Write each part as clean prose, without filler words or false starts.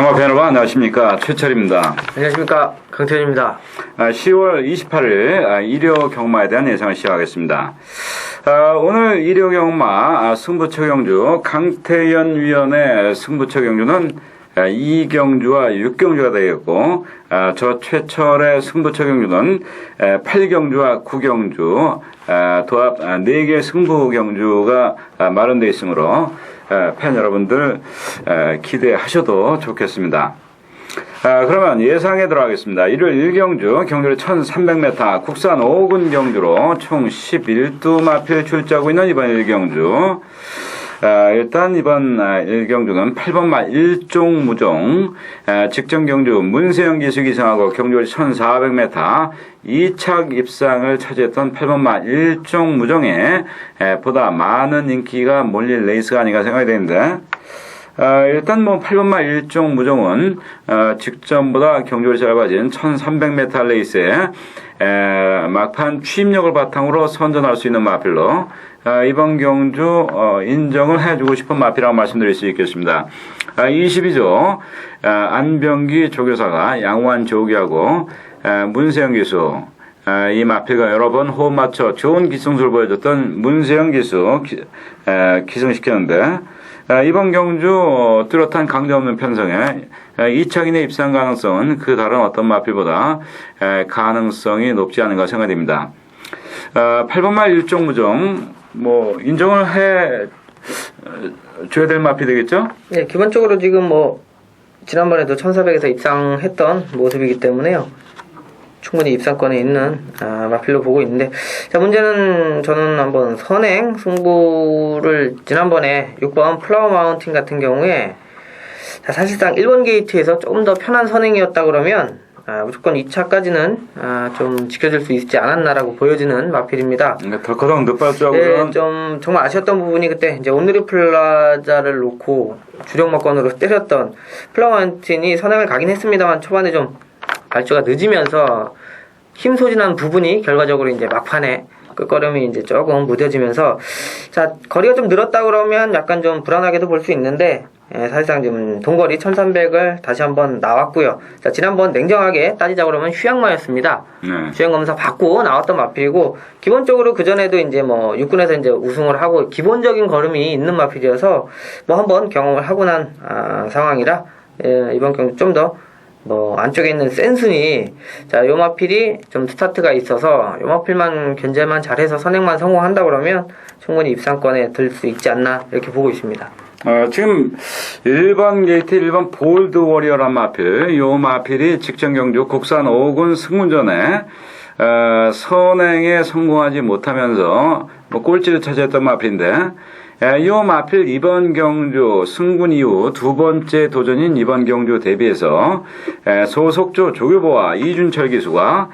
경마팬 여러분 안녕하십니까, 최철입니다. 안녕하십니까, 강태현입니다. 10월 28일 일요 경마에 대한 예상을 시작하겠습니다. 오늘 일요 경마 승부처 경주 강태현 위원의 승부처 경주는 2경주와 6경주가 되겠고, 저 최철의 승부처 경주는 8경주와 9경주 도합 4개 승부 경주가 마련되어 있으므로 팬 여러분들 기대하셔도 좋겠습니다. 그러면 예상에 들어가겠습니다. 일요일 1경주 경주를 1300m 국산 5군 경주로 총 11두 마필 출제하고 있는 이번 1경주. 일단 이번 1경주는 8번마 1종 무종 직전 경주 문세영 기수 기승하고 경주를 1400m 2착 입상을 차지했던 8번마 1종 무종에 보다 많은 인기가 몰릴 레이스가 아닌가 생각이 되는데, 일단 8번마 1종 무종은 직전보다 경주를 짧아진 1300m 레이스에 막판 취임력을 바탕으로 선전할 수 있는 마필로 이번 경주 인정을 해주고 싶은 마필이라고 말씀드릴 수 있겠습니다. 22조 안병기 조교사가 양호한 조기하고 문세영 기수, 이 마필과 여러 번 호흡 맞춰 좋은 기승수를 보여줬던 문세영 기수 기승시켰는데, 이번 경주 뚜렷한 강자 없는 편성에 2착 이내 입상 가능성은 그 다른 어떤 마필보다 가능성이 높지 않은가 생각됩니다. 8번마 1종 무종 인정을 해 줘야 될 마필 되겠죠? 네, 기본적으로 지금 지난번에도 1400에서 입상했던 모습이기 때문에요. 충분히 입상권에 있는 마필로 보고 있는데, 자, 문제는 저는 한번 선행 승부를 지난번에 6번 플라워 마운틴 같은 경우에 사실상 1번 게이트에서 조금 더 편한 선행이었다 그러면 무조건 2차까지는 좀 지켜줄 수 있지 않았나라고 보여지는 마필입니다. 덜커덩 늦발주하고 네, 좀 정말 아쉬웠던 부분이 그때 이제 온누리 플라자를 놓고 주력 막건으로 때렸던 플라워 마운틴이 선행을 가긴 했습니다만 초반에 좀 발주가 늦으면서 힘 소진한 부분이 결과적으로 이제 막판에 끝걸음이 이제 조금 무뎌지면서, 자, 거리가 좀 늘었다 그러면 약간 좀 불안하게도 볼 수 있는데, 사실상 지금 동거리 1300을 다시 한번 나왔고요. 자, 지난번 냉정하게 따지자 그러면 휴양마였습니다. 휴양검사 받고 나왔던 마필이고, 기본적으로 그전에도 이제 6군에서 이제 우승을 하고 기본적인 걸음이 있는 마필이어서 한번 경험을 하고 난 상황이라, 이번 경기 좀 더 안쪽에 있는 센순이, 자, 요 마필이 좀 스타트가 있어서 요 마필만 견제만 잘해서 선행만 성공한다 그러면 충분히 입상권에 들 수 있지 않나 이렇게 보고 있습니다. 지금 1번 게이트 1번 볼드 워리어란 마필, 요 마필이 직전 경주 국산 5군 승문전에 선행에 성공하지 못하면서 꼴찌를 차지했던 마필인데, 이 마필 이번 경주 승군 이후 두 번째 도전인 이번 경주 대비해서 소속조 조교보와 이준철 기수가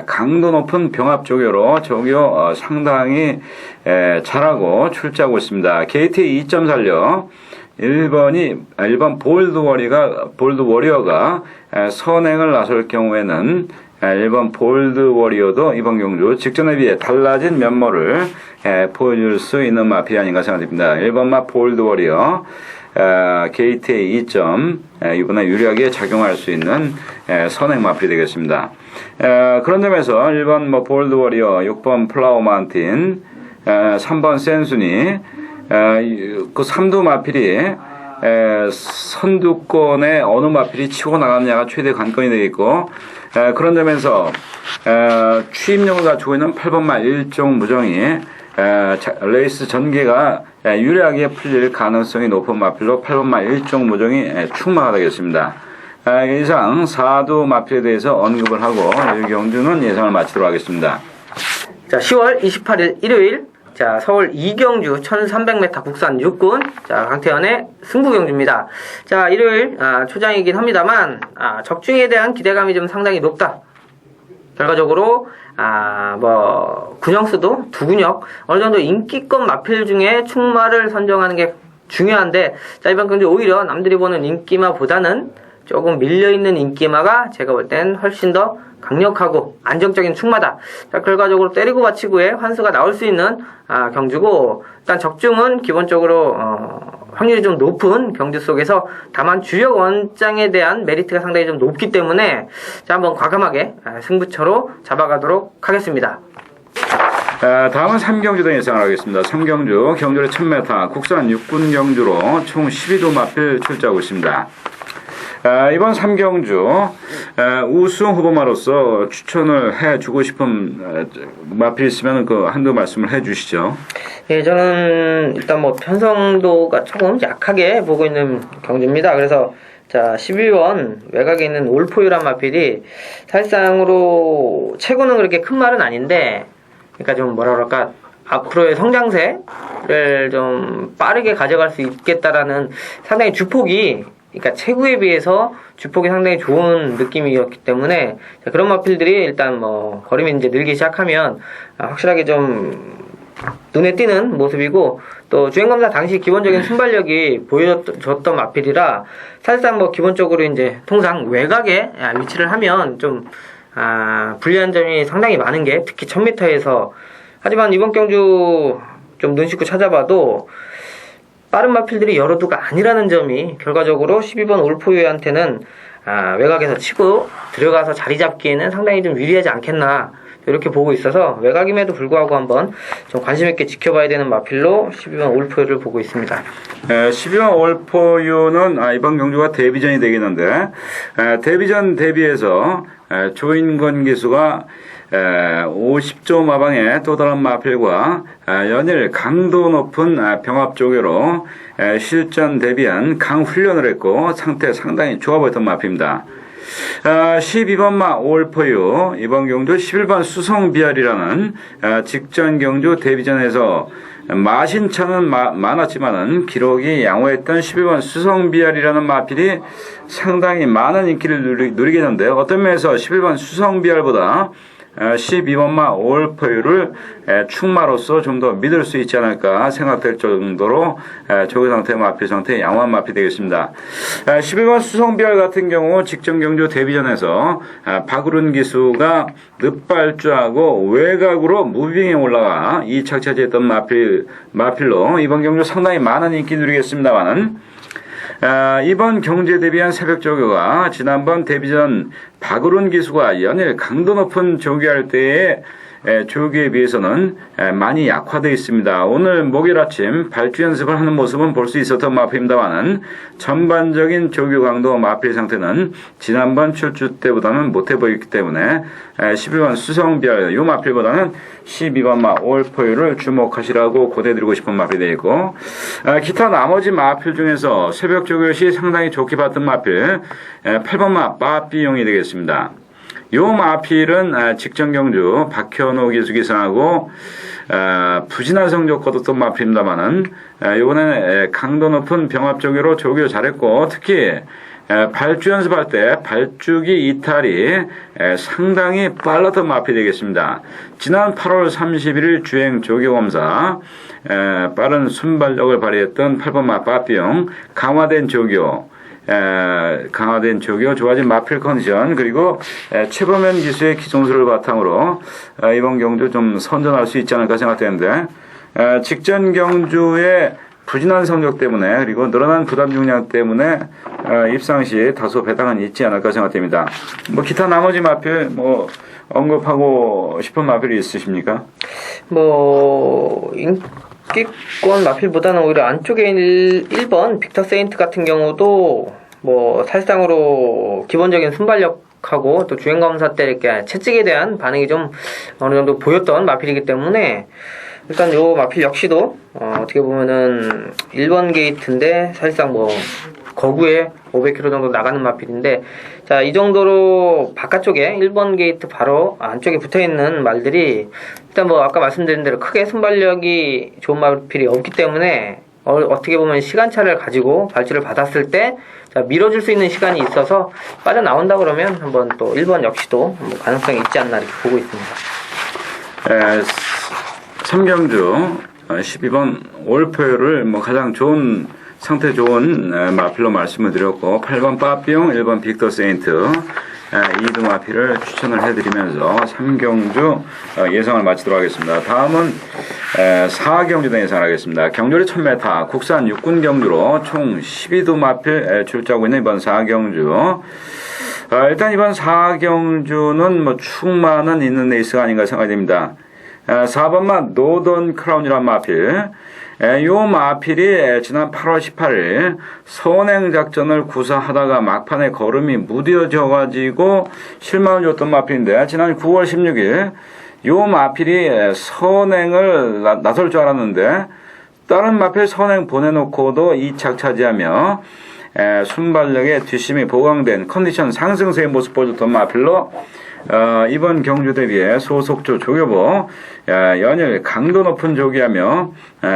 강도 높은 병합 조교로 상당히 잘하고 출제하고 있습니다. 게이트 2점 살려 1번 볼드 워리어가 선행을 나설 경우에는 1번 볼드 워리어도 이번 경주 직전에 비해 달라진 면모를 보여줄 수 있는 마필이 아닌가 생각됩니다. 1번마 볼드 워리어 게이트의 2점 이번에 유리하게 작용할 수 있는 선행 마필이 되겠습니다. 그런 점에서 1번 볼드 워리어, 6번 플라워 마운틴, 3번 센순이 그 3두 마필이 선두권에 어느 마필이 치고 나가느냐가 최대 관건이 되겠고, 그런 점에서 취임력을 갖추고 있는 8번마 1종 무정이 레이스 전개가 유리하게 풀릴 가능성이 높은 마필로 8번마 1종 무정이 충마가 되겠습니다. 이상 4두 마필에 대해서 언급을 하고 이 경주는 예상을 마치도록 하겠습니다. 자, 10월 28일 일요일, 자, 서울 2경주 1300m 국산 6군, 자, 강태현의 승부 경주입니다. 자, 일요일 초장이긴 합니다만 적중에 대한 기대감이 좀 상당히 높다. 결과적으로 군역수도 두 군역 어느 정도 인기권 마필 중에 충마를 선정하는 게 중요한데, 자, 이번 경주 오히려 남들이 보는 인기마보다는 조금 밀려있는 인기마가 제가 볼 땐 훨씬 더 강력하고 안정적인 충마다. 자, 결과적으로 때리고 받치고의 환수가 나올 수 있는 경주고, 일단 적중은 기본적으로 확률이 좀 높은 경주 속에서 다만 주력 원장에 대한 메리트가 상당히 좀 높기 때문에 자, 한번 과감하게 승부처로 잡아가도록 하겠습니다. 다음은 3경주도 예상을 하겠습니다. 3경주 경주의 1000m 국산 육군 경주로 총 12도 마필 출제하고 있습니다. 이번 3경주 우승 후보마로서 추천을 해주고 싶은 마필 있으면 그 한두 말씀을 해주시죠. 예, 저는 일단 뭐 편성도가 조금 약하게 보고 있는 경주입니다. 그래서 자 12번 외곽에 있는 올포유란 마필이 사실상으로 최고는 그렇게 큰 말은 아닌데, 그러니까 좀 뭐라 그럴까, 앞으로의 성장세를 좀 빠르게 가져갈 수 있겠다라는 상당히 주폭이, 그러니까 체구에 비해서 주폭이 상당히 좋은 느낌이었기 때문에 그런 마필들이 일단 뭐 걸음이 이제 늘기 시작하면 확실하게 좀 눈에 띄는 모습이고, 또 주행검사 당시 기본적인 순발력이 보여줬던 마필이라 사실상 뭐 기본적으로 이제 통상 외곽에 위치를 하면 좀 불리한 점이 상당히 많은 게 특히 1000m에서, 하지만 이번 경주 좀 눈 씻고 찾아봐도 빠른 마필들이 여러 두가 아니라는 점이 결과적으로 12번 올포유한테는 외곽에서 치고 들어가서 자리 잡기에는 상당히 좀 유리하지 않겠나 이렇게 보고 있어서 외곽임에도 불구하고 한번 좀 관심 있게 지켜봐야 되는 마필로 12번 올포유를 보고 있습니다. 12번 올포유는 이번 경주가 데뷔전이 되겠는데, 데뷔전 대비해서 조인권 기수가 50조 마방의 또 다른 마필과 연일 강도 높은 병합 조교로 실전 대비한 강훈련을 했고 상태 상당히 좋아 보였던 마필입니다. 12번 마 올포유 이번 경주 11번 수성비알이라는 직전 경주 데뷔전에서 마신차는 많았지만은 기록이 양호했던 12번 수성비알이라는 마필이 상당히 많은 인기를 누리게 되는데, 어떤 면에서 11번 수성비알보다 12번마 올포유를 충마로서 좀 더 믿을 수 있지 않을까 생각될 정도로 조교 상태, 마필 상태, 양호한 마필이 되겠습니다. 11번 수성비알 같은 경우 직전 경주 데뷔전에서 박우른 기수가 늑발주하고 외곽으로 무빙에 올라가 2차 차지했던 마필로 이번 경주 상당히 많은 인기 누리겠습니다만은, 이번 경주에 대비한 새벽 조교가 지난번 데뷔전 박우른 기수가 연일 강도 높은 조교할 때의 조교에 비해서는 많이 약화되어 있습니다. 오늘 목요일 아침 발주 연습을 하는 모습은 볼 수 있었던 마필입니다만은 전반적인 조교 강도 마필 상태는 지난번 출주 때보다는 못해 보이기 때문에 11번 수성비알 요 마필보다는 12번 마 올포유를 주목하시라고 고대드리고 싶은 마필이 되고, 기타 나머지 마필 중에서 새벽 조교 시 상당히 좋게 봤던 마필 8번 마 빠삐용이 되겠습니다. 요 마필은 직전 경주 박현호 기수기상하고 부진한 성적 거뒀던 마필입니다만은 이번에는 강도 높은 병합 조교로 조교 잘했고, 특히 발주 연습할 때 발주기 이탈이 상당히 빨랐던 마필이 되겠습니다. 지난 8월 31일 주행 조교검사 빠른 순발력을 발휘했던 8번 마 빠삐용, 강화된 조교, 좋아진 마필 컨디션, 그리고 최범현 기수의 기존수를 바탕으로 이번 경주 좀 선전할 수 있지 않을까 생각되는데, 직전 경주의 부진한 성적 때문에 그리고 늘어난 부담 중량 때문에 입상 시 다소 배당은 있지 않을까 생각됩니다. 뭐 기타 나머지 마필 뭐 언급하고 싶은 마필이 있으십니까? 뭐 인기권 마필보다는 오히려 안쪽에 1번 빅터 세인트 같은 경우도 뭐 사실상으로 기본적인 순발력하고 또 주행검사 때 이렇게 채찍에 대한 반응이 좀 어느 정도 보였던 마필이기 때문에 일단 요 마필 역시도 어떻게 보면은 1번 게이트인데 사실상 뭐 거구에 500km 정도 나가는 마필인데, 자, 이 정도로 바깥쪽에 1번 게이트 바로 안쪽에 붙어있는 말들이 일단 뭐 아까 말씀드린 대로 크게 순발력이 좋은 마필이 없기 때문에 어떻게 보면 시간차를 가지고 발주를 받았을 때 자, 밀어줄 수 있는 시간이 있어서 빠져나온다 그러면 한번 또 1번 역시도 뭐 가능성이 있지 않나 이렇게 보고 있습니다. 3경주 12번 올포유를 뭐 가장 좋은 상태 좋은 마필로 말씀을 드렸고, 8번 빠삐용, 1번 빅터 세인트, 2두 마필을 추천을 해드리면서 3경주 예상을 마치도록 하겠습니다. 다음은 4경주 대 예상을 하겠습니다. 경주리 1000m 국산 육군 경주로 총 12두 마필 출자하고 있는 이번 4경주. 일단 이번 4경주는 뭐 충만은 있는 레이스가 아닌가 생각이 됩니다. 4번마 노던 크라운이란 마필. 요 마필이 지난 8월 18일 선행 작전을 구사하다가 막판에 걸음이 무뎌져가지고 실망을 줬던 마필인데, 지난 9월 16일 요 마필이 선행을 나설 줄 알았는데 다른 마필 선행 보내놓고도 2착 차지하며 순발력의 뒷심이 보강된 컨디션 상승세의 모습 보여줬던 마필로 이번 경주 대비에 소속조 조교보 연일 강도 높은 조기하며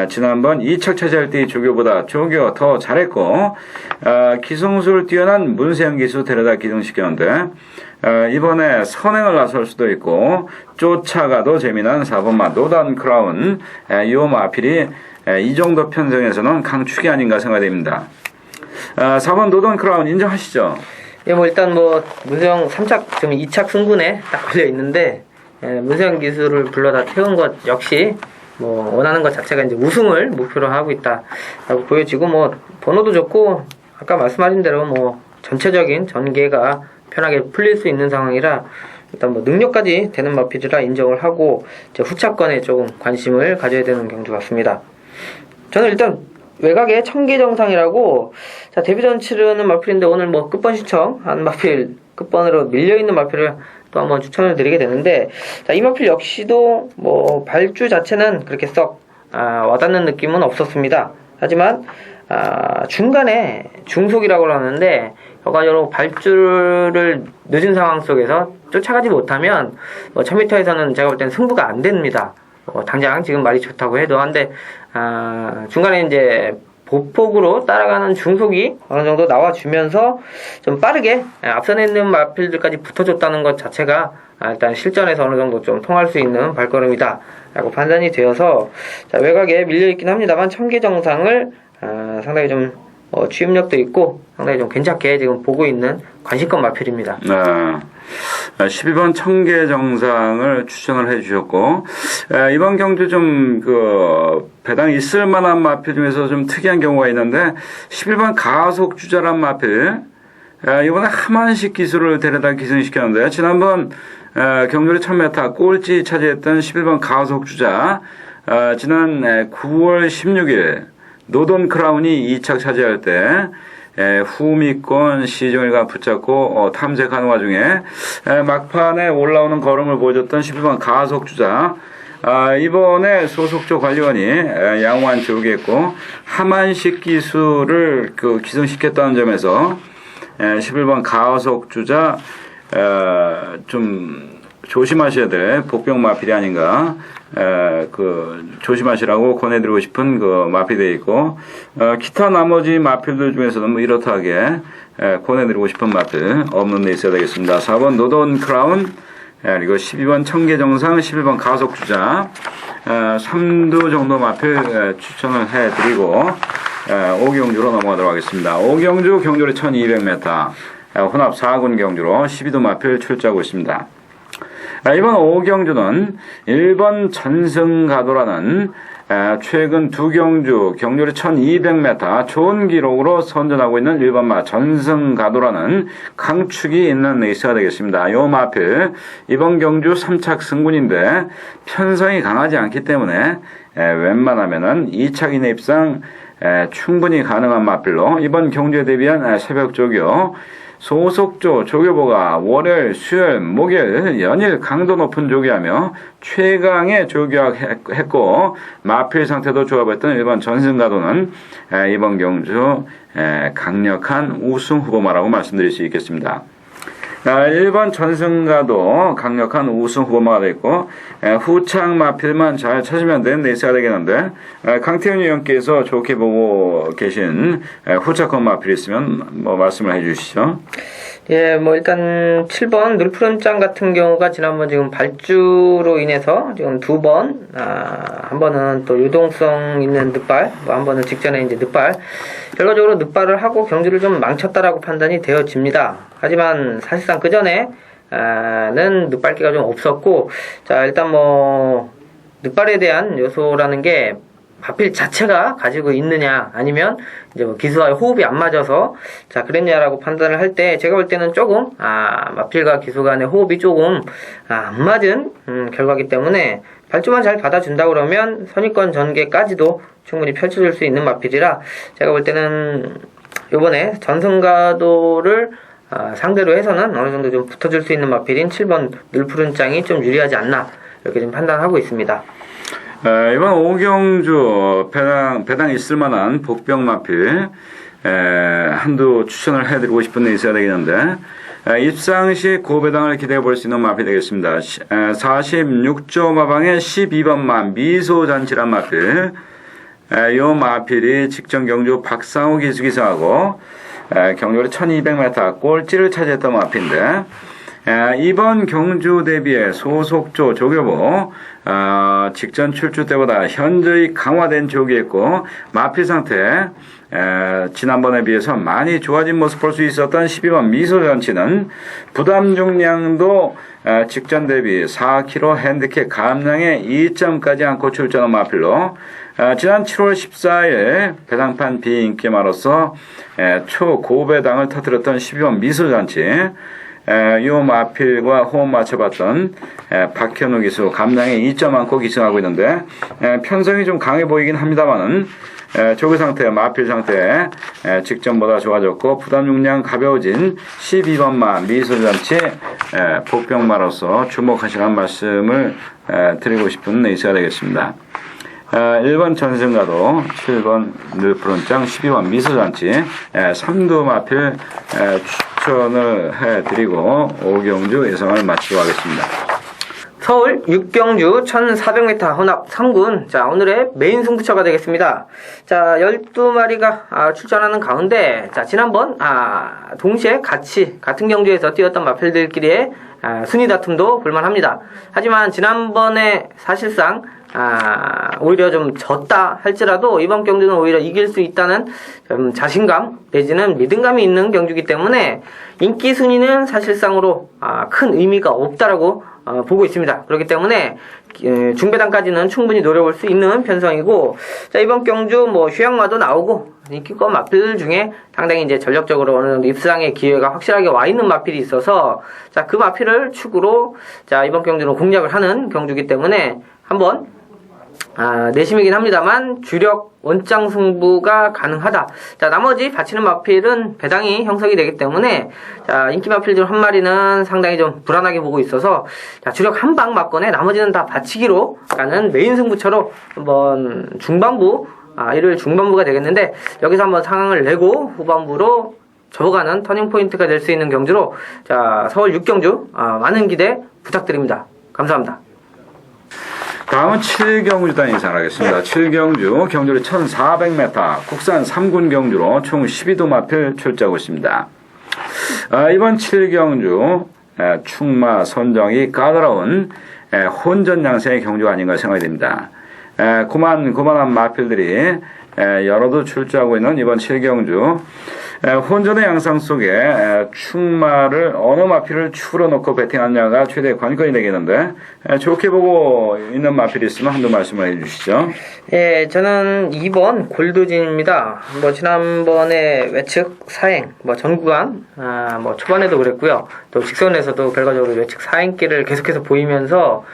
지난번 2착 차지할 때의 조교보다 조교 더 잘했고 기승술 뛰어난 문세영 기수 데려다 기승시켰는데 이번에 선행을 나설 수도 있고 쫓아가도 재미난 4번마 노단 크라운, 이 마필이 이 정도 편성에서는 강축이 아닌가 생각됩니다. 4번 노던 크라운 인정하시죠? 예, 뭐 일단 뭐 문세영 3착 지금 2착 승분에 딱 걸려 있는데, 문세영 기수를 불러다 태운 것 역시 뭐 원하는 것 자체가 이제 우승을 목표로 하고 있다라고 보여지고, 뭐 번호도 좋고 아까 말씀하신 대로 뭐 전체적인 전개가 편하게 풀릴 수 있는 상황이라 일단 뭐 능력까지 되는 마필이라 인정을 하고 이제 후차권에 조금 관심을 가져야 되는 경주 같습니다. 저는 일단 외곽에 청계정상이라고, 자, 데뷔전 치르는 마필인데 오늘 뭐 끝번 신청한 마필, 끝번으로 밀려있는 마필을 또 한번 추천을 드리게 되는데, 자, 이 마필 역시도 뭐 발주 자체는 그렇게 썩 와닿는 느낌은 없었습니다. 하지만 중간에 중속이라고 하는데 여러 발주를 늦은 상황 속에서 쫓아가지 못하면 뭐 1000m에서는 제가 볼 때는 승부가 안 됩니다. 당장 지금 말이 좋다고 해도 한데, 중간에 이제 보폭으로 따라가는 중속이 어느 정도 나와주면서 좀 빠르게 앞선에 있는 마필들까지 붙어줬다는 것 자체가 일단 실전에서 어느 정도 좀 통할 수 있는 발걸음이다 라고 판단이 되어서, 자, 외곽에 밀려있긴 합니다만 청계정상을 상당히 좀 취임력도 있고 상당히 좀 괜찮게 지금 보고 있는 관심권 마필입니다. 12번 청계정상을 추천을 해주셨고, 이번 경주 좀 배당 있을 만한 마필 중에서 좀 특이한 경우가 있는데 11번 가속주자란 마필, 이번에 하만식 기수를 데려다 기승시켰는데 지난번 경주리 1000m 꼴찌 차지했던 11번 가속주자, 지난 9월 16일 노던 크라운이 2착 차지할 때 후미권 시종일가 붙잡고 탐색하는 와중에 막판에 올라오는 걸음을 보여줬던 11번 가속주자, 이번에 소속조 관리원이 양호한 조기했고 하만식 기수를 기승시켰다는 점에서 11번 가속주자 좀 조심하셔야 될 복병 마필이 아닌가, 조심하시라고 권해드리고 싶은 마필이 있고, 기타 나머지 마필들 중에서는 뭐 이렇다하게 권해드리고 싶은 마필 없는 데 있어야 되겠습니다. 4번 노던 크라운, 그리고 12번 청계정상, 11번 가속주자, 3두 정도 마필 추천을 해드리고 5경주로 넘어가도록 하겠습니다. 5경주 경주리 1200m 혼합 4군 경주로 12두 마필 출자하고 있습니다. 이번 5경주는 1번 전승가도라는 최근 두 경주 경주리 1200m 좋은 기록으로 선전하고 있는 1번마 전승가도라는 강축이 있는 레이스가 되겠습니다. 요 마필 이번 경주 3착 승군인데 편성이 강하지 않기 때문에 웬만하면은 2착 이내 입상 충분히 가능한 마필로 이번 경주에 대비한 새벽 조교, 소속조 조교보가 월요일, 수요일, 목요일 연일 강도 높은 조교하며 최강의 조교했고 마필 상태도 좋아 보였던 1번 전승가도는 이번 경주 강력한 우승 후보마라고 말씀드릴 수 있겠습니다. 1번 전승가도 강력한 우승 후보마가 되있고 후창 마필만 잘 찾으면 되는 레이스가 되겠는데, 강태훈 의원께서 좋게 보고 계신 후차권 마필이 있으면 뭐 말씀을 해주시죠. 예, 뭐 일단 7번 늘푸른짱 같은 경우가 지난번 지금 발주로 인해서 지금 두 번, 한 번은 또 유동성 있는 늑발, 뭐 한 번은 직전에 이제 늑발, 결과적으로 늑발을 하고 경주를 좀 망쳤다라고 판단이 되어집니다. 하지만 사실상 그 전에 는 늑발기가 좀 없었고, 자 일단 뭐 늑발에 대한 요소라는 게 마필 자체가 가지고 있느냐 아니면 이제 뭐 기수와의 호흡이 안 맞아서 자 그랬냐라고 판단을 할 때 제가 볼 때는 조금 마필과 기수 간의 호흡이 조금 안 맞은 결과기 때문에 발주만 잘 받아준다 그러면 선입권 전개까지도 충분히 펼쳐줄 수 있는 마필이라 제가 볼 때는 요번에 전승가도를 상대로 해서는 어느 정도 좀 붙어줄 수 있는 마필인 7번 늘푸른짱이 좀 유리하지 않나 이렇게 좀 판단하고 있습니다. 이번 오경주 배당 있을 만한 복병 마필 한두 추천을 해드리고 싶은 데 있어야 되겠는데 입상 시 고배당을 기대해 볼 수 있는 마필 되겠습니다. 46조 마방의 12번 마 미소잔치란 마필. 이 마필이 직전 경주 박상우 기수기사하고 경주를 1200m 꼴찌를 차지했던 마필인데 이번 경주 대비해 소속조 조교보 직전 출주 때보다 현저히 강화된 조기했고 마필 상태 지난번에 비해서 많이 좋아진 모습 볼 수 있었던 12번 미소잔치는 부담 중량도 직전 대비 4kg 핸디캡 감량에 2점까지 안고 출전한 마필로 지난 7월 14일 배당판 비인기마로서 초고배당을 터뜨렸던 12번 미소잔치 이 마필과 호흡 맞춰봤던 박현우 기수 감량에 2점 안고 기승하고 있는데 편성이 좀 강해 보이긴 합니다만은 조기 상태, 마필 상태 직전보다 좋아졌고 부담 용량 가벼워진 12번 마 미소잔치 복병마로서 주목하시라는 말씀을 드리고 싶은 의사가 되겠습니다. 1번 전승가도 7번 늘푸른짱 12번 미소잔치 3두 마필 추천을 해드리고 오경주 예상을 마치고 하겠습니다. 서울 육경주 1400m 혼합 3군 자 오늘의 메인 승부처가 되겠습니다. 자 12마리가 출전하는 가운데 자 지난번 동시에 같은 경주에서 뛰었던 마필들끼리의 순위 다툼도 볼만합니다. 하지만 지난번에 사실상 오히려 좀 졌다 할지라도 이번 경주는 오히려 이길 수 있다는 좀 자신감 내지는 믿음감이 있는 경주이기 때문에 인기 순위는 사실상으로 큰 의미가 없다라고 보고 있습니다. 그렇기 때문에 중배당까지는 충분히 노려볼 수 있는 편성이고 자 이번 경주 뭐 휴양마도 나오고 인기권 마필 중에 상당히 이제 전력적으로 어느 정도 입상의 기회가 확실하게 와 있는 마필이 있어서 자 그 마필을 축으로 자 이번 경주는 공략을 하는 경주이기 때문에 한번 내심이긴 합니다만 주력 원장 승부가 가능하다. 자 나머지 바치는 마필은 배당이 형성이 되기 때문에 자 인기 마필 중 한 마리는 상당히 좀 불안하게 보고 있어서 자 주력 한 방 맞건에 나머지는 다 바치기로 가는 메인 승부처로 한번 중반부 일요일 중반부가 되겠는데 여기서 한번 상황을 내고 후반부로 접어가는 터닝포인트가 될 수 있는 경주로 자 서울 6경주 많은 기대 부탁드립니다. 감사합니다. 다음은 7경주단 인사하겠습니다. 7경주 경주를 1400m 국산 3군 경주로 총 12도 마필 출제하고 있습니다. 이번 7경주 충마 선정이 까다로운 혼전 양상의 경주가 아닌가 생각이 됩니다. 고만한 마필들이 여러도 출제하고 있는 이번 7경주 혼전의 양상 속에 충마를 어느 마필을 축으로 놓고 배팅하느냐가 최대 관건이 되겠는데 좋게 보고 있는 마필이 있으면 한두 말씀을 해주시죠. 예, 저는 2번 골드진입니다. 뭐 지난번에 외측 사행, 뭐 전구간, 뭐 초반에도 그랬고요. 또 직선에서도 결과적으로 외측 사행길을 계속해서 보이면서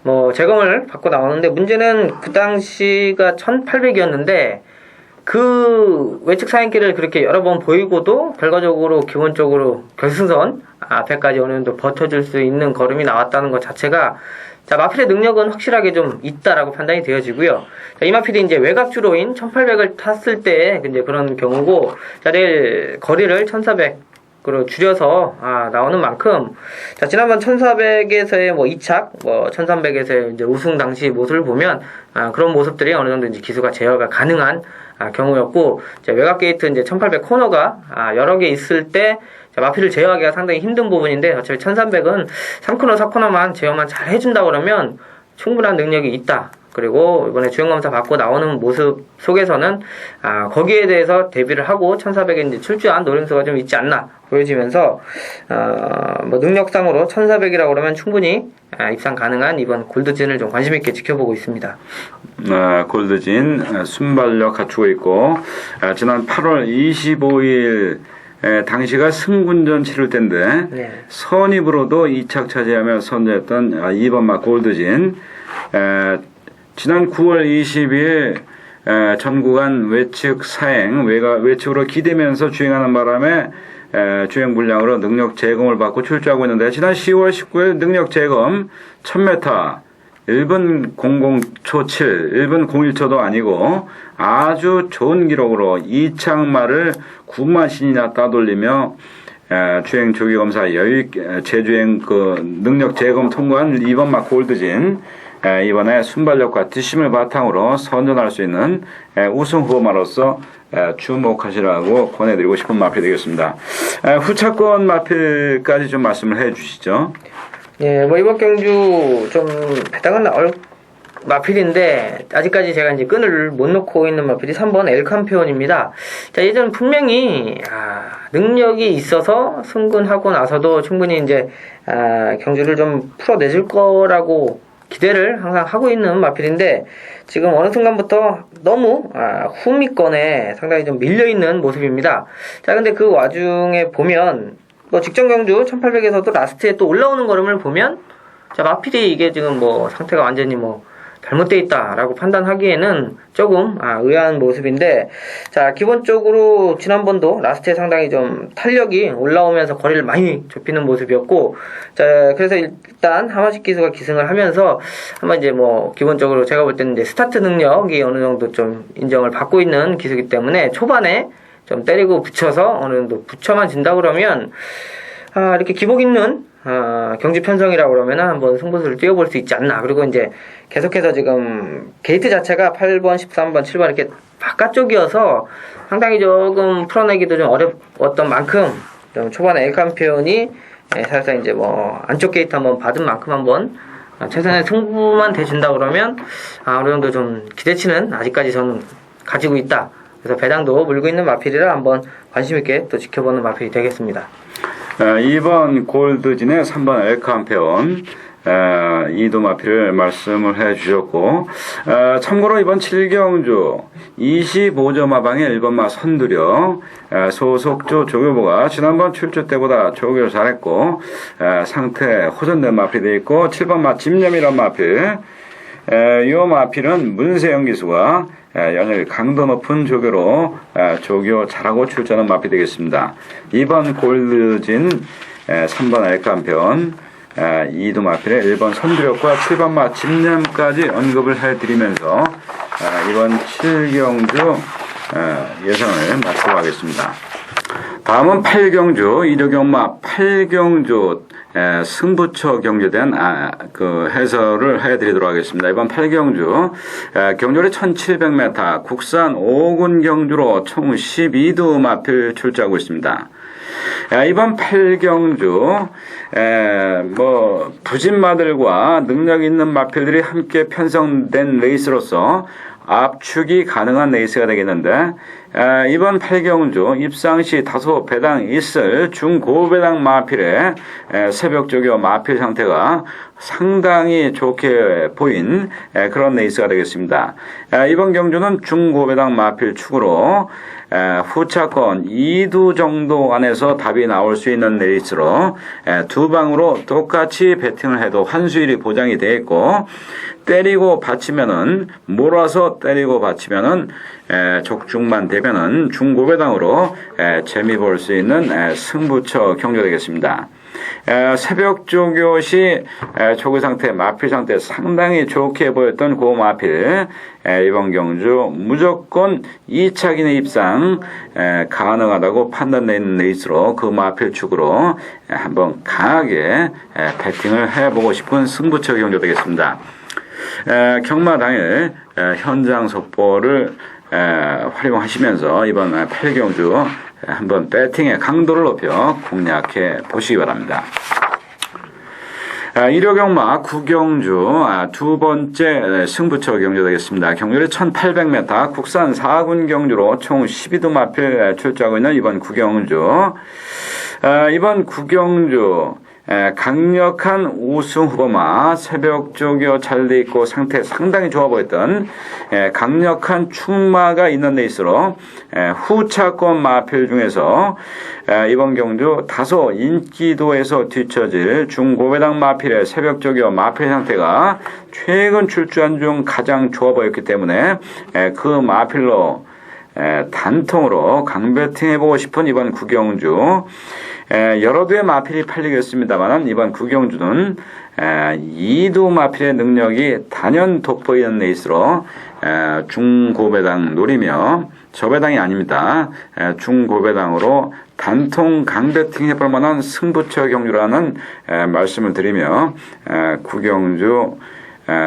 뭐 재검을 받고 나오는데 문제는 그 당시가 1800이었는데 그 외측 사행길을 그렇게 여러 번 보이고도 결과적으로 기본적으로 결승선 앞에까지 어느 정도 버텨줄 수 있는 걸음이 나왔다는 것 자체가 자 마필의 능력은 확실하게 좀 있다라고 판단이 되어지고요. 자, 이 마필이 이제 외곽주로인 1800을 탔을 때 이제 그런 경우고 자 내일 거리를 1400으로 줄여서 나오는 만큼 자 지난번 1400에서의 뭐 2착 뭐 1300에서의 이제 우승 당시 모습을 보면 그런 모습들이 어느 정도 이제 기수가 제어가 가능한 경우였고 외곽 게이트 이제 1800 코너가 여러 개 있을 때 마필을 제어하기가 상당히 힘든 부분인데 어차피 1300은 3코너 4코너만 제어만 잘 해준다 그러면 충분한 능력이 있다. 그리고 이번에 주행검사 받고 나오는 모습 속에서는 거기에 대해서 대비를 하고 1400에 이제 출주한 노림수가 좀 있지 않나 보여지면서 뭐 능력상으로 1400이라고 그러면 충분히 입상 가능한 이번 골드진을 좀 관심 있게 지켜보고 있습니다. 골드진 순발력 갖추고 있고 지난 8월 25일 당시가 승군전 치를 때인데 네. 선입으로도 2착 차지하며 선제했던 2번마 골드진 지난 9월 22일 전 구간 외측 사행 외측으로 기대면서 주행하는 바람에 주행 불량으로 능력 재검을 받고 출주하고 있는데 지난 10월 19일 능력 재검 1000m 1분 00초 7, 1분 01초도 아니고 아주 좋은 기록으로 2착마를 9마신이나 따돌리며 주행 조기검사 재주행 능력 재검 통과한 2번마 골드진 이번에 순발력과 뒷심을 바탕으로 선전할 수 있는 우승 후보마로서 주목하시라고 권해드리고 싶은 마필이 되겠습니다. 후차권 마필까지 좀 말씀을 해주시죠. 예, 뭐 이번 경주 좀 배당은 나올 마필인데 아직까지 제가 이제 끈을 못 놓고 있는 마필이 3번 엘캄페온입니다. 자, 예전 분명히 능력이 있어서 승근하고 나서도 충분히 이제 경주를 좀 풀어내줄 거라고 기대를 항상 하고 있는 마필인데 지금 어느 순간부터 너무 후미권에 상당히 좀 밀려있는 모습입니다. 자, 근데 그 와중에 보면 뭐 직전 경주 1800에서도 라스트에 또 올라오는 걸음을 보면 자, 마필이 이게 지금 뭐 상태가 완전히 뭐 잘못되어 있다라고 판단하기에는 조금 의아한 모습인데 자, 기본적으로 지난번도 라스트에 상당히 좀 탄력이 올라오면서 거리를 많이 좁히는 모습이었고 자, 그래서 일단 하마식 기수가 기승을 하면서 한번 이제 뭐 기본적으로 제가 볼 때는 이제 스타트 능력이 어느 정도 좀 인정을 받고 있는 기수이기 때문에 초반에 좀 때리고 붙여서 어느 정도 붙여만 준다 그러면 이렇게 기복 있는 경주 편성이라고 그러면 한번 승부수를 띄워볼 수 있지 않나. 그리고 이제 계속해서 지금 게이트 자체가 8번, 13번, 7번 이렇게 바깥쪽이어서 상당히 조금 풀어내기도 좀 어려웠던 만큼 좀 초반에 엘캄페온이 사실상 이제 뭐 안쪽 게이트 한번 받은 만큼 한번 최선의 승부만 대준다 그러면 어느 정도 좀 기대치는 아직까지 저는 가지고 있다. 그래서 배당도 물고 있는 마필이라 한번 관심 있게 또 지켜보는 마필이 되겠습니다. 2번 골드진의 3번 엘캄페온 이도 마필을 말씀을 해주셨고 참고로 이번 7경주 25점 하방의 1번마 선두력 소속조 조교보가 지난번 출주 때보다 조교를 잘했고 상태 호전된 마필이 되어 있고 7번마 집념이란 마필 이 마필은 문세영 기수가 연일 강도 높은 조교로 조교 잘하고 출전한 마필이 되겠습니다. 2번 골드진 3번 엘캄페온 2도 마필의 1번 선두력과 7번마 집념까지 언급을 해드리면서 이번 7경주 예상을 마치고 하겠습니다. 다음은 8경주 1호 경마 8경주 승부처 경주에 대한 그 해설을 해드리도록 하겠습니다. 이번 8경주 경주를 1700m 국산 5군 경주로 총 12도 마필 출제하고 있습니다. 이번 8경주 뭐 부진마들과 능력 있는 마필들이 함께 편성된 레이스로서 압축이 가능한 레이스가 되겠는데 이번 8경주 입상시 다소 배당 있을 중고배당 마필의 새벽 조교 마필 상태가 상당히 좋게 보인 그런 레이스가 되겠습니다. 이번 경주는 중고배당 마필 축으로 후차권 2두 정도 안에서 답이 나올 수 있는 레이스로 두 방으로 똑같이 배팅을 해도 환수율이 보장이 되어 있고 때리고 받치면은 몰아서 때리고 받치면은 적중만 되면은 중고배당으로 재미 볼 수 있는 승부처 경주 되겠습니다. 새벽 조교 시 조교 상태, 마필 상태 상당히 좋게 보였던 고 마필 이번 경주 무조건 2차 기내 입상 가능하다고 판단되는 레이스로 그 마필 축으로 한번 강하게 배팅을 해보고 싶은 승부처 경주 되겠습니다. 경마 당일 현장 속보를 활용하시면서 이번 8경주 한번 배팅의 강도를 높여 공략해 보시기 바랍니다. 일요경마 구경주 두 번째 승부처 경주 되겠습니다. 경률이 1800m 국산 4군 경주로 총 12도 마필 출조하고 있는 이번 구경주. 이번 구경주 강력한 우승 후보마 새벽 조교 잘 돼 있고 상태 상당히 좋아 보였던 강력한 충마가 있는 레이스로 후차권 마필 중에서 이번 경주 다소 인기도에서 뒤처질 중고배당 마필의 새벽 조교 마필 상태가 최근 출주한 중 가장 좋아 보였기 때문에 그 마필로 단통으로 강배팅 해보고 싶은 이번 구경주. 여러 두의 마필이 팔리겠습니다만 이번 구경주는 2두 마필의 능력이 단연 돋보이는 레이스로 중고배당 노리며 저배당이 아닙니다. 중고배당으로 단통 강배팅 해볼 만한 승부처 경주라는 말씀을 드리며 구경주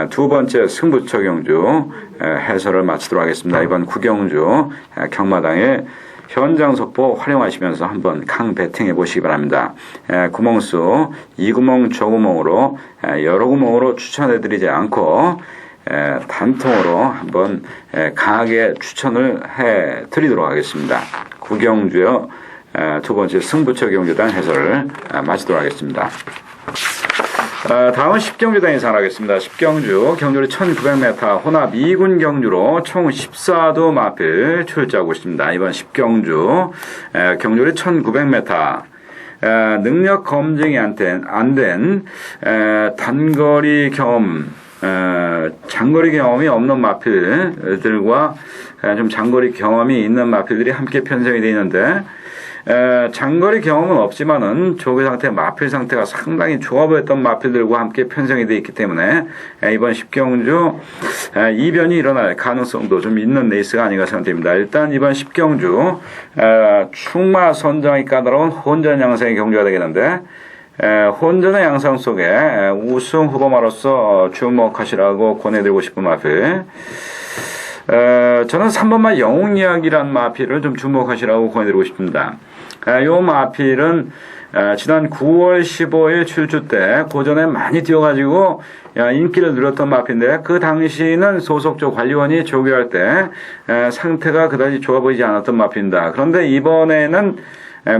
두 번째 승부처 경주 해설을 마치도록 하겠습니다. 이번 구경주 경마당의 현장 속보 활용하시면서 한번 강 배팅해 보시기 바랍니다. 구멍수 2구멍 저구멍으로 여러 구멍으로 추천해 드리지 않고 단통으로 한번 강하게 추천을 해 드리도록 하겠습니다. 구경주요 두 번째 승부처 경주단 해설을 마치도록 하겠습니다. 다음은 10경주단 예상하겠습니다. 10경주 경주리 1900m 혼합 2군 경주로 총 14도 마필 출제하고 있습니다. 이번 10경주 경주리 1900m 능력 검증이 안 된 단거리 경험 장거리 경험이 없는 마필들과 좀 장거리 경험이 있는 마필들이 함께 편성이 되어 있는데 장거리 경험은 없지만은 조교 상태, 마필 상태가 상당히 좋아 보였던 마필들과 함께 편성이 되어 있기 때문에 이번 10경주 이변이 일어날 가능성도 좀 있는 레이스가 아닌가 생각됩니다. 일단 이번 10경주 충마 선정이 까다로운 혼전 양상의 경주가 되겠는데 혼전의 양상 속에 우승 후보마로서 주목하시라고 권해드리고 싶은 마필. 저는 3번마 영웅이야기란 마필을 좀 주목하시라고 권해드리고 싶습니다. 이 마필은 지난 9월 15일 출주 때 고전에 많이 뛰어가지고 인기를 누렸던 마필인데 그 당시는 소속조 관리원이 조교할 때 상태가 그다지 좋아 보이지 않았던 마필입니다. 그런데 이번에는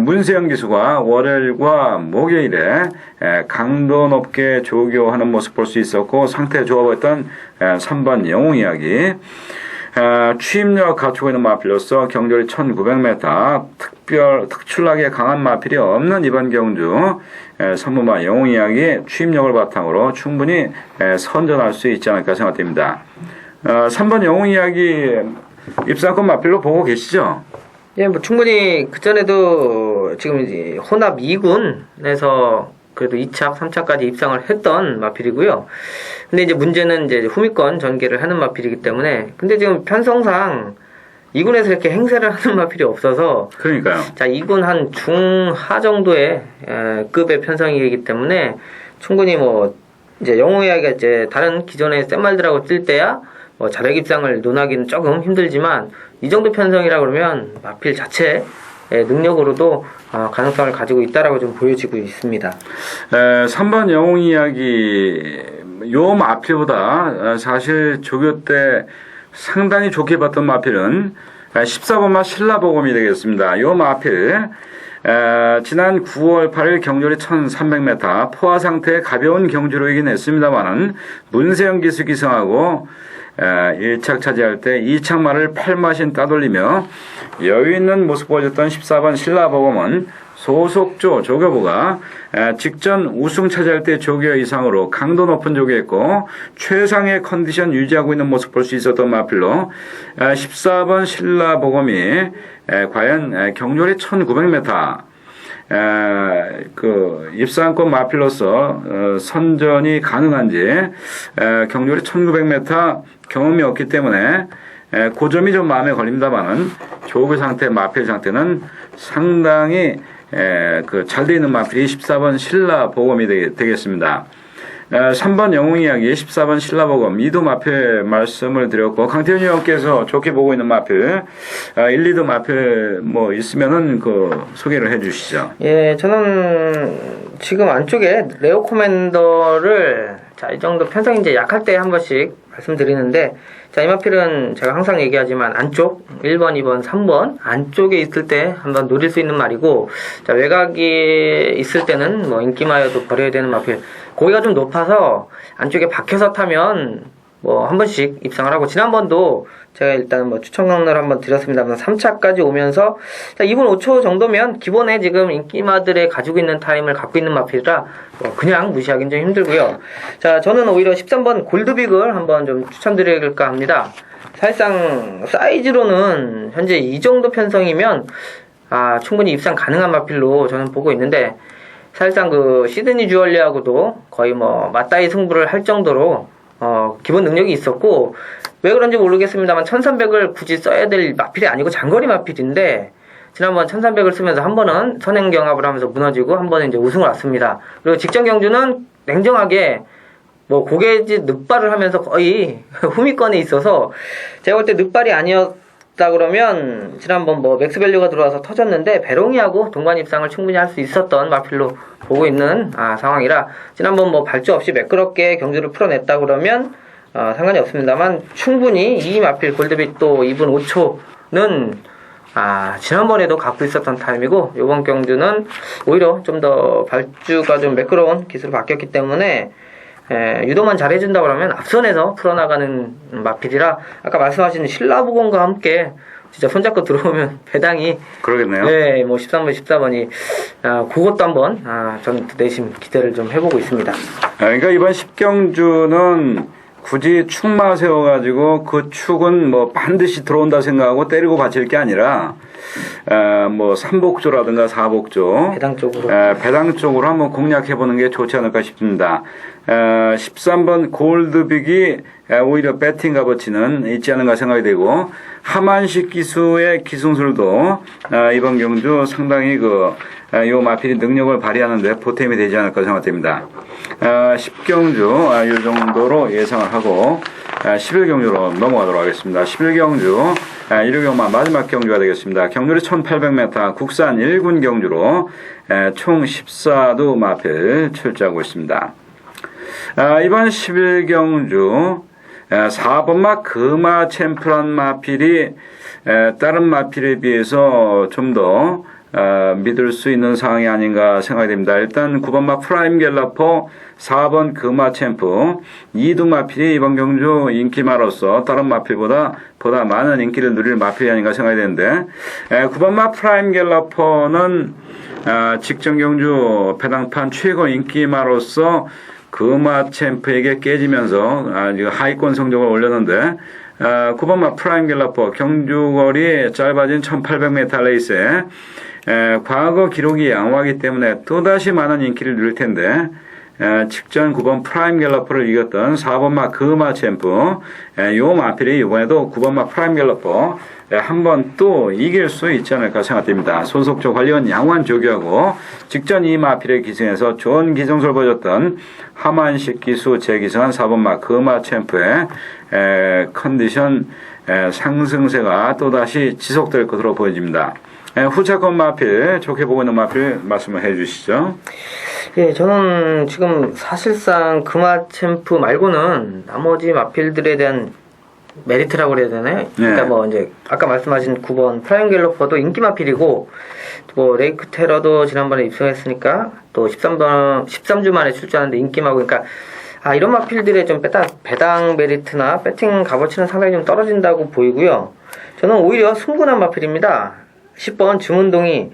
문세영 기수가 월요일과 목요일에 강도 높게 조교하는 모습 볼 수 있었고 상태 좋아 보였던 3번 영웅이야기. 취임력 갖추고 있는 마필로서 경주리 1900m 특출나게 강한 마필이 없는 이번 경주 3번마 영웅이야기 취임력을 바탕으로 충분히 선전할 수 있지 않을까 생각됩니다. 3번 영웅이야기 입상권 마필로 보고 계시죠? 예, 뭐 충분히 그전에도 지금 이제 혼합 2군에서 그래도 2착, 3착까지 입상을 했던 마필이고요. 근데 이제 문제는 이제 후미권 전개를 하는 마필이기 때문에 근데 지금 편성상 2군에서 이렇게 행세를 하는 마필이 없어서 그러니까요. 자, 2군 한 중하 정도의 급의 편성이기 때문에 충분히 뭐 이제 영웅이야기가 이제 다른 기존의 센 말들하고 뛸 때야 뭐 자력 입상을 논하기는 조금 힘들지만 이 정도 편성이라 그러면 마필 자체의 능력으로도 가능성을 가지고 있다라고 좀 보여지고 있습니다. 3번 영웅 이야기 요 마필보다 사실 조교 때 상당히 좋게 봤던 마필은 14번마 신라보검이 되겠습니다. 요 마필 지난 9월 8일 경주리 1300m 포화 상태의 가벼운 경주로이긴 했습니다만은 문세영 기수 기승하고 1착 차지할 때 2착 말을 8마신 따돌리며 여유 있는 모습 보여줬던 14번 신라보검은 소속조 조교부가 직전 우승 차지할 때 조교 이상으로 강도 높은 조교였고 최상의 컨디션 유지하고 있는 모습 볼 수 있었던 마필로 14번 신라보검이 과연 경주리 1900m 그 입상권 마필로서 선전이 가능한지 경주리 1900m 경험이 없기 때문에 그 점이 좀 마음에 걸립니다만은 조교 상태, 마필 상태는 상당히 그 잘 돼 있는 마필이 14번 신라 보검이 되겠습니다. 3번 영웅이야기, 14번 신라보검, 2도 마필 말씀을 드렸고, 강태현 의원께서 좋게 보고 있는 마필, 1, 2도 마필 뭐 있으면은 그 소개를 해 주시죠. 예, 저는 지금 안쪽에 레오 코맨더를 자, 이 정도 편성이 이제 약할 때 한 번씩 말씀드리는데, 자, 이 마필은 제가 항상 얘기하지만 안쪽 1번, 2번, 3번 안쪽에 있을 때 한번 노릴 수 있는 말이고, 자, 외곽에 있을 때는 뭐 인기마여도 버려야 되는 마필. 고기가 좀 높아서 안쪽에 박혀서 타면 뭐 한 번씩 입상을 하고, 지난번도 제가 일단 뭐 추천 강론을 한번 드렸습니다만 3차까지 오면서 자, 2분 5초 정도면 기본에 지금 인기마들의 가지고 있는 타임을 갖고 있는 마필이라 뭐 그냥 무시하기는 좀 힘들고요. 자, 저는 오히려 13번 골드빅을 한번 좀 추천드릴까 합니다. 사실상 사이즈로는 현재 이 정도 편성이면 충분히 입상 가능한 마필로 저는 보고 있는데, 사실상 그 시드니 주얼리하고도 거의 뭐 맞다이 승부를 할 정도로 기본 능력이 있었고, 왜 그런지 모르겠습니다만 1300을 굳이 써야 될 마필이 아니고 장거리 마필인데, 지난번 1300을 쓰면서 한 번은 선행 경합을 하면서 무너지고 한 번은 이제 우승을 왔습니다. 그리고 직전 경주는 냉정하게 뭐 고개지 늑발을 하면서 거의 후미권에 있어서, 제가 볼 때 늑발이 아니었다 그러면 지난번 뭐 맥스밸류가 들어와서 터졌는데 배롱이하고 동반 입상을 충분히 할 수 있었던 마필로 보고 있는 상황이라, 지난번 뭐 발주 없이 매끄럽게 경주를 풀어냈다 그러면 상관이 없습니다만, 충분히 이 마필 골드빅 또 2분 5초는 지난번에도 갖고 있었던 타임이고, 이번 경주는 오히려 좀 더 발주가 좀 매끄러운 기술로 바뀌었기 때문에 유도만 잘해준다 그러면 앞선에서 풀어나가는 마필이라, 아까 말씀하신 신라보건과 함께 진짜 손잡고 들어오면 배당이 그러겠네요. 네, 뭐 13번, 14번이 그것도 한번 저는 내심 기대를 좀 해보고 있습니다. 그러니까 이번 10경주는 굳이 축마 세워가지고 그 축은 뭐 반드시 들어온다 생각하고 때리고 받칠 게 아니라 뭐 삼복조라든가 사복조 배당 쪽으로 한번 공략해보는 게 좋지 않을까 싶습니다. 13번 골드빅이 오히려 배팅 값어치는 있지 않은가 생각이 되고, 하만식 기수의 기승술도 이번 경주 상당히 요 마필이 능력을 발휘하는데 보탬이 되지 않을까 생각됩니다. 10경주 이 정도로 예상을 하고 11경주로 넘어가도록 하겠습니다. 11경주 1호경마 마지막 경주가 되겠습니다. 경주리 1800m 국산 1군 경주로 총 14도 마필 출제하고 있습니다. 이번 11경주 4번마 금화 챔프란 마필이 다른 마필에 비해서 좀 더 믿을 수 있는 상황이 아닌가 생각이 됩니다. 일단 9번마 프라임 갤러퍼, 4번 금화 챔프, 2두 마필이 이번 경주 인기마로서 다른 마필보다 보다 많은 인기를 누릴 마필이 아닌가 생각이 되는데, 9번마 프라임 갤러퍼는 직전 경주 배당판 최고 인기마로서 금화 챔프에게 깨지면서 하위권 성적을 올렸는데, 9번마 프라임 갤러퍼 경주거리 짧아진 1800m 레이스에 과거 기록이 양호하기 때문에 또다시 많은 인기를 누릴 텐데, 직전 9번 프라임 갤러퍼를 이겼던 4번마 금화 챔프, 요 마필이 이번에도 9번마 프라임 갤러퍼 한번 또 이길 수 있지 않을까 생각됩니다. 손석조 관리원 양호한 조교하고 직전 이 마필의 기승에서 좋은 기승을 보여줬던 하만식 기수 재기승한 4번마 금화 챔프의 컨디션 상승세가 또다시 지속될 것으로 보여집니다. 후차권 마필, 좋게 보고 있는 마필 말씀을 해 주시죠. 예, 저는 지금 사실상 금화 챔프 말고는 나머지 마필들에 대한 메리트라고 그래야 되나요? 그러니까 뭐 이제 아까 말씀하신 9번 프라임 갤러퍼도 인기 마필이고, 뭐 레이크 테러도 지난번에 입성했으니까 또 13주 만에 출전하는데 인기마고, 그러니까 이런 마필들의 좀 배당 메리트나 배팅 값어치는 상당히 좀 떨어진다고 보이고요. 저는 오히려 승분한 마필입니다. 10번 주문동이,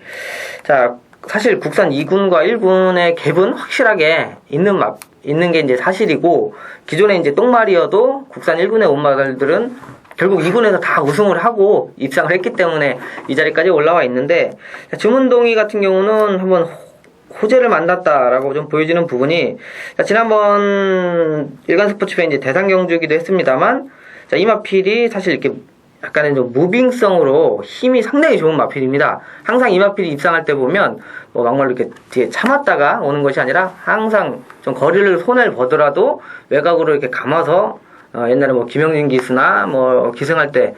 자, 사실 국산 2군과 1군의 갭은 확실하게 있는 게 이제 사실이고, 기존에 이제 똥말이어도 국산 1군의 온마들은 결국 2군에서 다 우승을 하고 입상을 했기 때문에 이 자리까지 올라와 있는데, 주문동이 같은 경우는 한번 호재를 만났다라고 좀 보여지는 부분이, 지난번 일간 스포츠페 이제 대상 경주기도 했습니다만, 이 마필이 사실 이렇게 약간의 좀 무빙성으로 힘이 상당히 좋은 마필입니다. 항상 이 마필이 입상할 때 보면 뭐 막말로 이렇게 뒤에 참았다가 오는 것이 아니라 항상 좀 거리를 손을 보더라도 외곽으로 이렇게 감아서 옛날에 뭐 김영진 기수나 뭐 기승할 때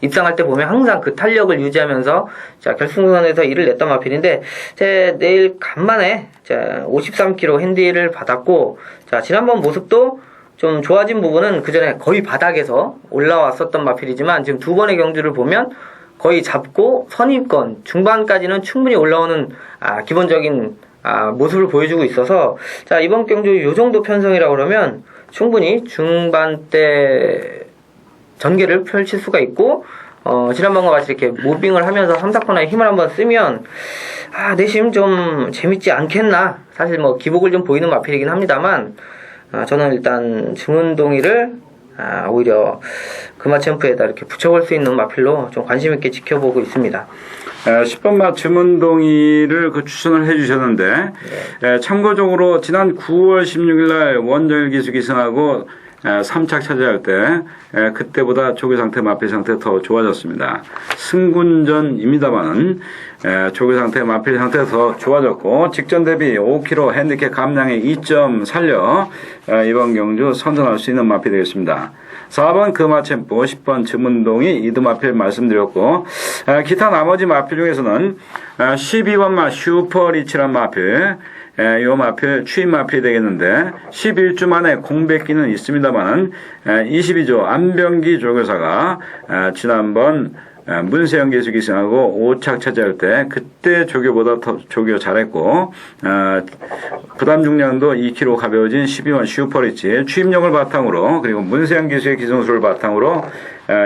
입상할 때 보면 항상 그 탄력을 유지하면서 자 결승선에서 일을 냈던 마필인데 제 내일 간만에 자 53kg 핸디를 받았고 자 지난번 모습도 좀 좋아진 부분은 그 전에 거의 바닥에서 올라왔었던 마필이지만 지금 두 번의 경주를 보면 거의 잡고 선입권 중반까지는 충분히 올라오는 기본적인 모습을 보여주고 있어서 자 이번 경주 요 정도 편성이라고 그러면 충분히 중반대 전개를 펼칠 수가 있고 지난번과 같이 이렇게 무빙을 하면서 3, 4코너에 힘을 한번 쓰면 내심 좀 재밌지 않겠나. 사실 뭐 기복을 좀 보이는 마필이긴 합니다만 저는 일단 증은동이를 오히려 금화챔프에다 이렇게 붙여볼 수 있는 마필로 좀 관심 있게 지켜보고 있습니다. 10번 마 증은동이를 추천을 해주셨는데 참고적으로 지난 9월 16일날 원정일 기수 기승하고 3착 차지할 때 그때보다 조교 상태, 마필 상태 더 좋아졌습니다. 승군전입니다만은 조교 상태, 마필 상태 더 좋아졌고 직전 대비 5kg 핸디캡 감량에 2점 살려 이번 경주 선전할 수 있는 마필이 되겠습니다. 4번 금화챔프, 10번 증은동이 이두마필 말씀드렸고 기타 나머지 마필 중에서는 12번 마 슈퍼리치란 마필 이 마필 추임 마필이 되겠는데 11주 만에 공백기는 있습니다만은 22조 안병기 조교사가 지난번 문세영 기수 기승하고 5착 차지할 때 그때 조교보다 더 조교 잘했고 부담 중량도 2kg 가벼워진 12번 슈퍼리치 추임력을 바탕으로 그리고 문세영 기수의 기승수를 바탕으로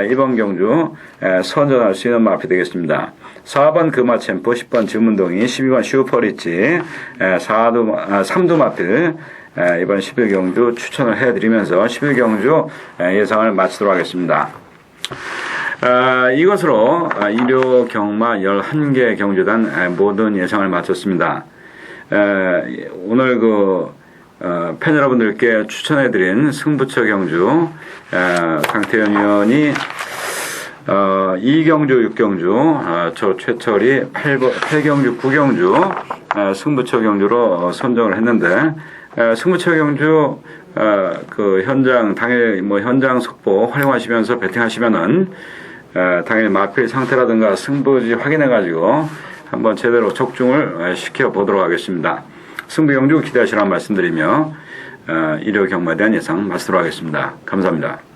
이번 경주 선전할 수 있는 마필이 되겠습니다. 4번 금화챔프, 10번 증은동이, 12번 슈퍼리치, 3두 마필 이번 11경주 추천을 해드리면서 11경주 예상을 마치도록 하겠습니다. 이것으로 일요 경마 11개 경주단 모든 예상을 마쳤습니다. 오늘 팬 여러분들께 추천해드린 승부처 경주 강태현 위원이 2경주, 6경주, 저 최철이 8경주, 9경주 승부처 경주로 선정을 했는데 승부처 경주 현장 당일 현장 속보 활용하시면서 배팅하시면은 당일 마필 상태라든가 승부지 확인해 가지고 한번 제대로 적중을 시켜 보도록 하겠습니다. 승부 경주 기대하시라는 말씀드리며 일요 경마에 대한 예상 마치도록 하겠습니다. 감사합니다.